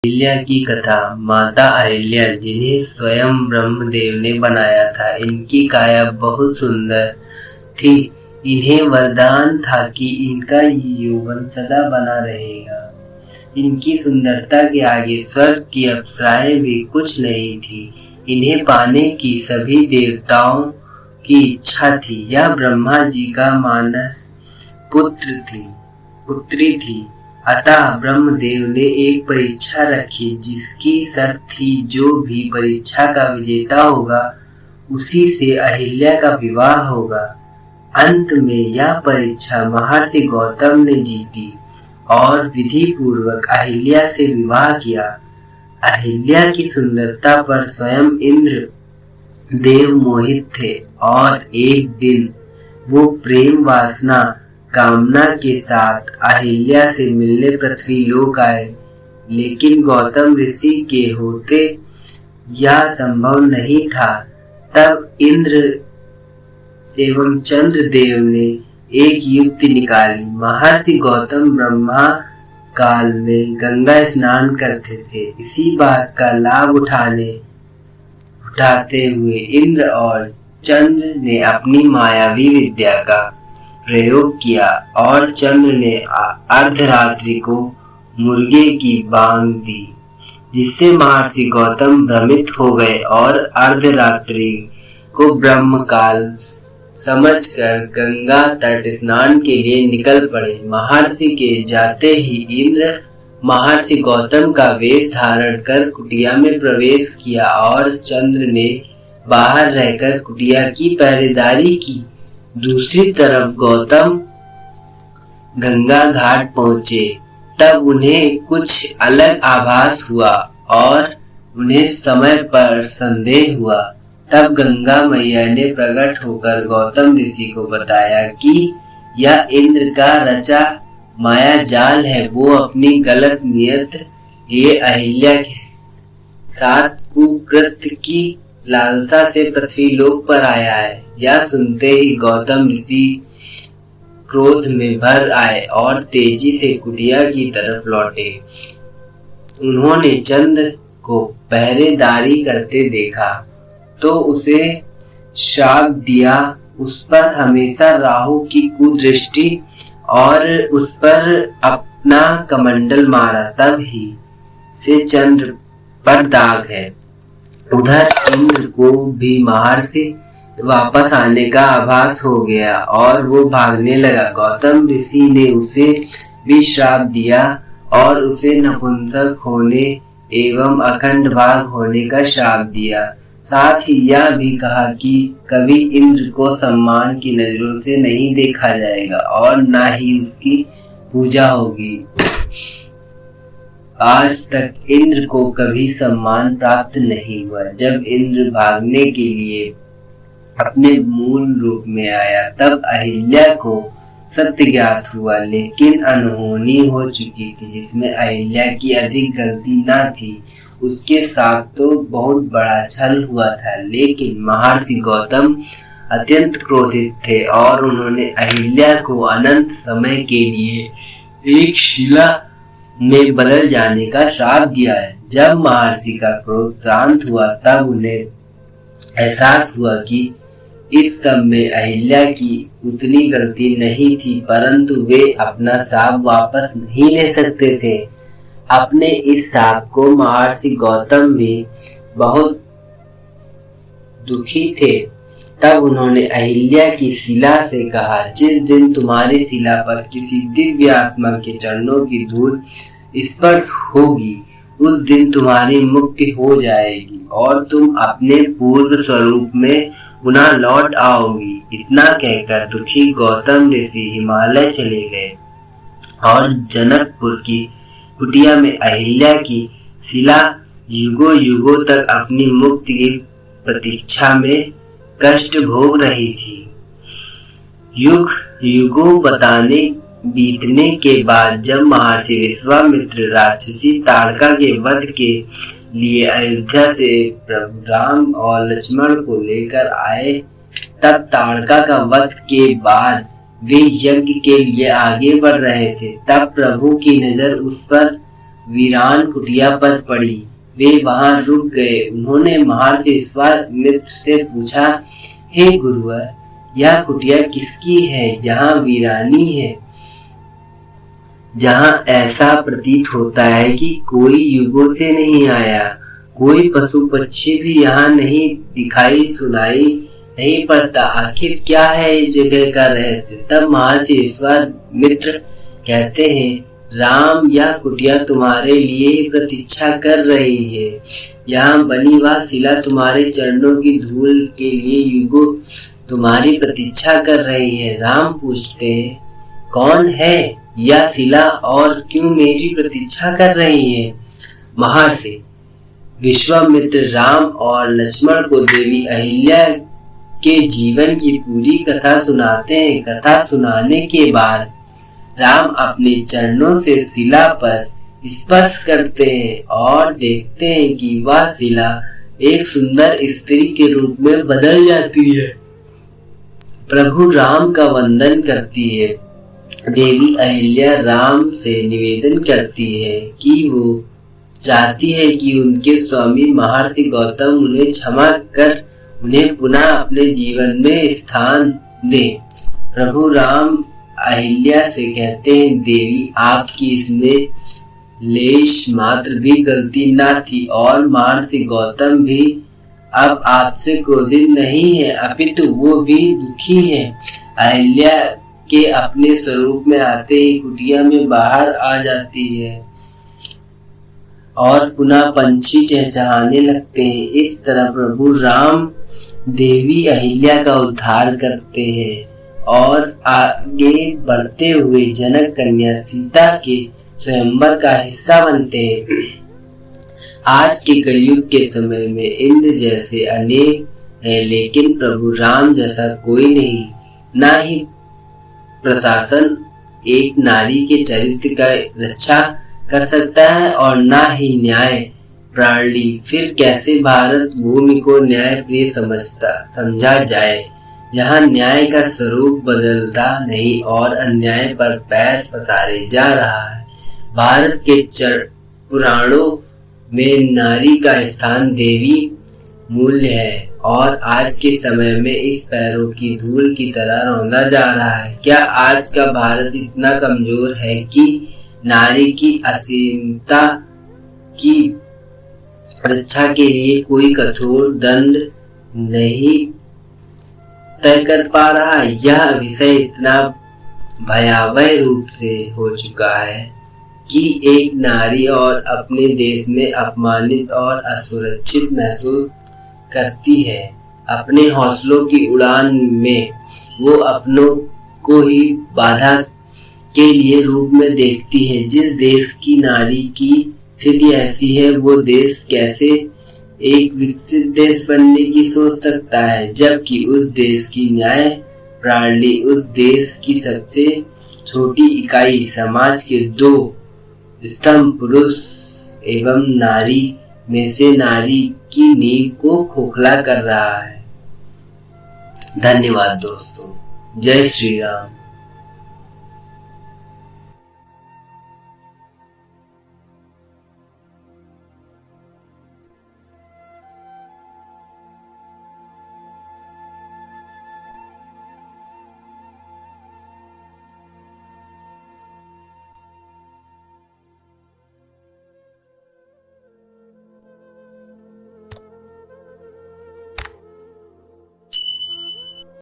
अहिल्या की कथा। माता अहिल्या, जिन्हें स्वयं ब्रह्मदेव ने बनाया था, इनकी काया बहुत सुंदर थी। इन्हें वरदान था कि इनका यौवन सदा बना रहेगा। इनकी सुंदरता के आगे स्वर्ग की अप्सराएं भी कुछ नहीं थी। इन्हें पाने की सभी देवताओं की इच्छा थी। यह ब्रह्मा जी का मानस पुत्री थी। अतः ब्रह्मदेव ने एक परीक्षा रखी, जिसकी शर्त थी जो भी परीक्षा का विजेता होगा उसी से अहिल्या का विवाह होगा। अंत में यह परीक्षा महर्षि गौतम ने जीती और विधि पूर्वक अहिल्या से विवाह किया। अहिल्या की सुंदरता पर स्वयं इंद्र देव मोहित थे और एक दिन वो प्रेम वासना कामना के साथ अहिल्या से मिलने पृथ्वी लोक आए, लेकिन गौतम ऋषि के होते यह संभव नहीं था। तब इंद्र एवं चंद्रदेव ने एक युक्ति निकाली। महर्षि गौतम ब्रह्मा काल में गंगा स्नान करते थे। इसी बात का लाभ उठाते हुए इंद्र और चंद्र ने अपनी मायावी विद्या का प्रयोग किया और चंद्र ने अर्धरात्रि को मुर्गे की बांग दी, जिससे महर्षि गौतम भ्रमित हो गए और अर्धरात्रि को ब्रह्मकाल समझकर गंगा तट स्नान के लिए निकल पड़े। महर्षि के जाते ही इंद्र महर्षि गौतम का वेश धारण कर कुटिया में प्रवेश किया और चंद्र ने बाहर रहकर कुटिया की पहरेदारी की। दूसरी तरफ गौतम गंगा घाट पहुंचे। तब उन्हें कुछ अलग आभास हुआ और उन्हें समय पर संदेह हुआ। तब गंगा मैया ने प्रकट होकर गौतम ऋषि को बताया कि यह इंद्र का रचा माया जाल है। वो अपनी गलत नियत ये अहिल्या के साथ कुकृत्य की लालसा से पृथ्वी लोक पर आया है। यह सुनते ही गौतम ऋषि क्रोध में भर आए और तेजी से कुटिया की तरफ लौटे। उन्होंने चंद्र को पहरेदारी करते देखा तो उसे शाप दिया। उस पर हमेशा राहु की कुदृष्टि और उस पर अपना कमंडल मारा। तब ही से चंद्र पर दाग है। उधर इंद्र को भी महर्षि वापस आने का आभास हो गया और वो भागने लगा। गौतम ऋषि ने उसे भी श्राप दिया और उसे नपुंसक होने एवं अखंड भाग होने का श्राप दिया। साथ ही यह भी कहा कि कभी इंद्र को सम्मान की नजरों से नहीं देखा जाएगा और न ही उसकी पूजा होगी। आज तक इंद्र को कभी सम्मान प्राप्त नहीं हुआ। जब इंद्र भागने के लिए अपने मूल रूप में आया तब अहिल्या को सत्य ज्ञात हुआ, लेकिन अनहोनी हो चुकी थी जिसमें अहिल्या की अधिक गलती न थी। उसके साथ तो बहुत बड़ा छल हुआ था, लेकिन महर्षि गौतम अत्यंत क्रोधित थे और उन्होंने अहिल्या को अनंत समय के लिए एक शिला में बदल जाने का श्राप दिया है। जब महर्षि का क्रोध शांत हुआ तब उन्हें एहसास हुआ कि इस सब में अहिल्या की उतनी गलती नहीं थी, परंतु वे अपना शाप वापस नहीं ले सकते थे। अपने इस शाप को महर्षि गौतम भी बहुत दुखी थे। तब उन्होंने अहिल्या की शिला से कहा, जिस दिन तुम्हारी शिला पर किसी दिव्य आत्मा के चरणों की धूल स्पर्श होगी उस दिन तुम्हारी मुक्ति हो जाएगी और तुम अपने पूर्व स्वरूप में पुनः लौट आओगी। इतना कहकर दुखी गौतम ऋषि हिमालय चले गए और जनकपुर की कुटिया में अहिल्या की शिला युगों युगों तक अपनी मुक्ति की प्रतीक्षा में कष्ट भोग रही थी। युग युगों बीतने के बाद जब महर्षि विश्वामित्र राक्षसी ताड़का के वध के लिए अयोध्या से प्रभु राम और लक्ष्मण को लेकर आए, तब ताड़का का वध के बाद वे यज्ञ के लिए आगे बढ़ रहे थे। तब प्रभु की नजर उस पर वीरान कुटिया पर पड़ी। वे वहां रुक गए। उन्होंने महर्षि विश्वामित्र से पूछा, हे गुरुवर, यह कुटिया किसकी है? यहाँ वीरानी है, जहाँ ऐसा प्रतीत होता है कि कोई युगों से नहीं आया। कोई पशु पक्षी भी यहाँ नहीं दिखाई सुनाई नहीं पड़ता। आखिर क्या है इस जगह का रहस्य? तब महर्षि विश्वामित्र कहते हैं, राम, यह कुटिया तुम्हारे लिए ही प्रतीक्षा कर रही है। यहाँ बनी वह शिला तुम्हारे चरणों की धूल के लिए युगों तुम्हारी प्रतीक्षा कर रही है। राम पूछते हैं, कौन है यह शिला और क्यों मेरी प्रतीक्षा कर रही है? महर्षि विश्वामित्र राम और लक्ष्मण को देवी अहिल्या के जीवन की पूरी कथा सुनाते हैं। कथा सुनाने के बाद राम अपने चरणों से शिला पर स्पर्श करते हैं और देखते हैं कि वह शिला एक सुंदर स्त्री के रूप में बदल जाती है। प्रभु राम का वंदन करती है। देवी अहिल्या राम से निवेदन करती है कि वो चाहती है कि उनके स्वामी महर्षि गौतम उन्हें क्षमा कर उन्हें पुनः अपने जीवन में स्थान दें। प्रभु राम अहिल्या से कहते हैं, देवी, आपकी इसमें लेश मात्र भी गलती न थी और महर्षि गौतम भी अब आपसे क्रोधित नहीं है, अपितु वो भी दुखी है। अहिल्या के अपने स्वरूप में आते ही कुटिया में बाहर आ जाती है और पुनः पंछी चहचहाने लगते हैं। इस तरह प्रभु राम देवी अहिल्या का उद्धार करते हैं और आगे बढ़ते हुए जनक कन्या सीता के स्वयंवर का हिस्सा बनते हैं। आज के कलयुग के समय में इंद्र जैसे अनेक हैं, लेकिन प्रभु राम जैसा कोई नहीं। ना ही प्रशासन एक नारी के चरित्र का रक्षा कर सकता है और ना ही न्याय प्रणाली। फिर कैसे भारत भूमि को न्याय प्रिय समझा जाए, जहाँ न्याय का स्वरूप बदलता नहीं और अन्याय पर पैर पसारे जा रहा है। भारत के पुराणों में नारी का स्थान देवी मूल्य है और आज के समय में इस पैरों की धूल की तरह रौंदा जा रहा है। क्या आज का भारत इतना कमजोर है कि नारी की असीमता की रक्षा के लिए कोई कठोर दंड नहीं तय कर पा रहा है? यह विषय इतना भयावह रूप से हो चुका है कि एक नारी और अपने देश में अपमानित और असुरक्षित महसूस करती है। अपने हौसलों की उड़ान में वो अपनों को ही बाधा के लिए रूप में देखती है। जिस देश की नारी की स्थिति ऐसी है, वो देश कैसे एक विकसित देश बनने की सोच सकता है, जबकि उस देश की न्याय प्रणाली उस देश की सबसे छोटी इकाई समाज के दो स्तंभ पुरुष एवं नारी में से नारी की नींव को खोखला कर रहा है। धन्यवाद दोस्तों। जय श्री राम।